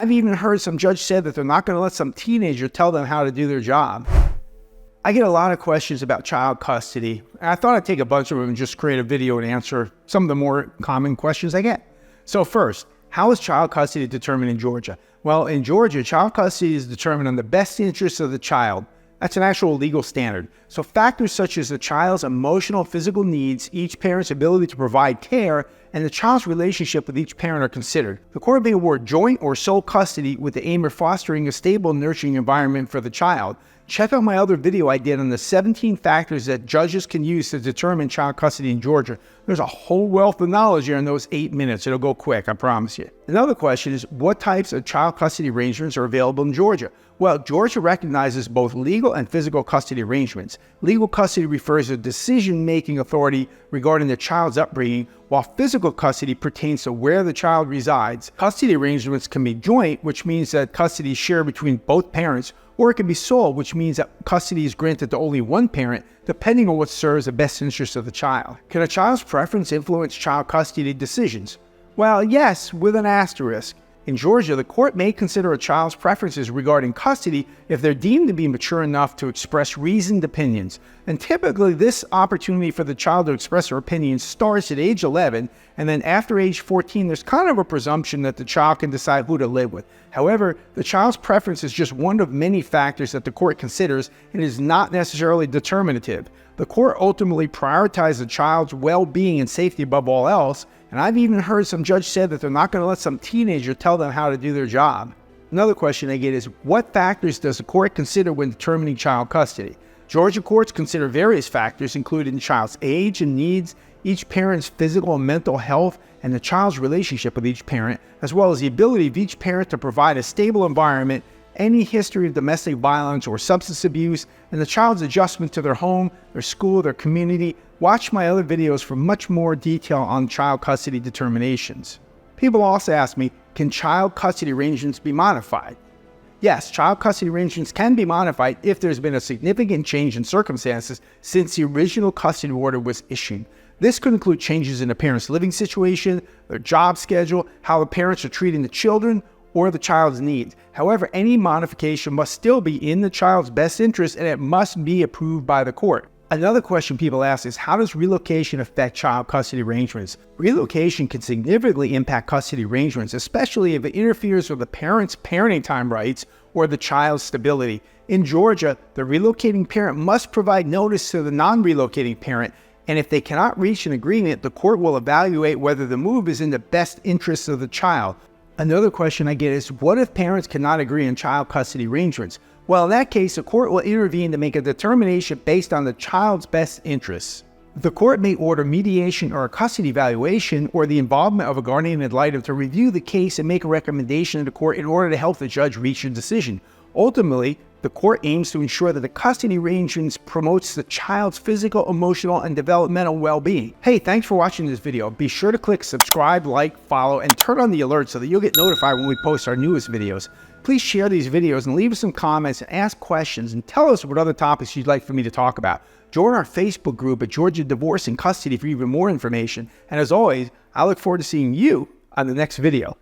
I've even heard some judge said that they're not going to let some teenager tell them how to do their job. I get a lot of questions about child custody, and I thought I'd take a bunch of them and just create a video and answer some of the more common questions I get. So first, how is child custody determined in Georgia? Well, in Georgia, child custody is determined on the best interests of the child. That's an actual legal standard. So factors such as the child's emotional, physical needs, each parent's ability to provide care, and the child's relationship with each parent are considered. The court may award joint or sole custody with the aim of fostering a stable, nurturing environment for the child. Check out my other video I did on the 17 factors that judges can use to determine child custody in Georgia. There's a whole wealth of knowledge here in those 8 minutes. It'll go quick, I promise you. Another question is, what types of child custody arrangements are available in Georgia? Well, Georgia recognizes both legal and physical custody arrangements. Legal custody refers to decision-making authority regarding the child's upbringing, while physical custody pertains to where the child resides. Custody arrangements can be joint, which means that custody is shared between both parents, or it can be sole, which means that custody is granted to only one parent, depending on what serves the best interest of the child. Can a child's preference influence child custody decisions? Well, yes, with an asterisk. In Georgia, the court may consider a child's preferences regarding custody if they're deemed to be mature enough to express reasoned opinions. And typically, this opportunity for the child to express their opinions starts at age 11, and then after age 14, there's kind of a presumption that the child can decide who to live with. However, the child's preference is just one of many factors that the court considers and is not necessarily determinative. The court ultimately prioritizes the child's well-being and safety above all else, and I've even heard some judge said that they're not going to let some teenager tell them how to do their job. Another question I get is, what factors does the court consider when determining child custody? Georgia courts consider various factors, including the child's age and needs, each parent's physical and mental health, and the child's relationship with each parent, as well as the ability of each parent to provide a stable environment, any history of domestic violence or substance abuse, and the child's adjustment to their home, their school, their community. Watch my other videos for much more detail on child custody determinations. People also ask me, can child custody arrangements be modified? Yes, child custody arrangements can be modified if there's been a significant change in circumstances since the original custody order was issued. This could include changes in the parent's living situation, their job schedule, how the parents are treating the children, or the child's needs. However, any modification must still be in the child's best interest and it must be approved by the court. Another question people ask is, how does relocation affect child custody arrangements? Relocation can significantly impact custody arrangements, especially if it interferes with the parent's parenting time rights or the child's stability. In Georgia, the relocating parent must provide notice to the non-relocating parent, and if they cannot reach an agreement, the court will evaluate whether the move is in the best interests of the child. Another question I get is, what if parents cannot agree on child custody arrangements? Well, in that case, the court will intervene to make a determination based on the child's best interests. The court may order mediation or a custody evaluation or the involvement of a guardian ad litem to review the case and make a recommendation to the court in order to help the judge reach a decision. Ultimately, the court aims to ensure that the custody arrangements promotes the child's physical, emotional, and developmental well-being. Hey, thanks for watching this video. Be sure to click subscribe, like, follow, and turn on the alerts so that you'll get notified when we post our newest videos. Please share these videos and leave us some comments and ask questions and tell us what other topics you'd like for me to talk about. Join our Facebook group at Georgia Divorce and Custody for even more information. And as always, I look forward to seeing you on the next video.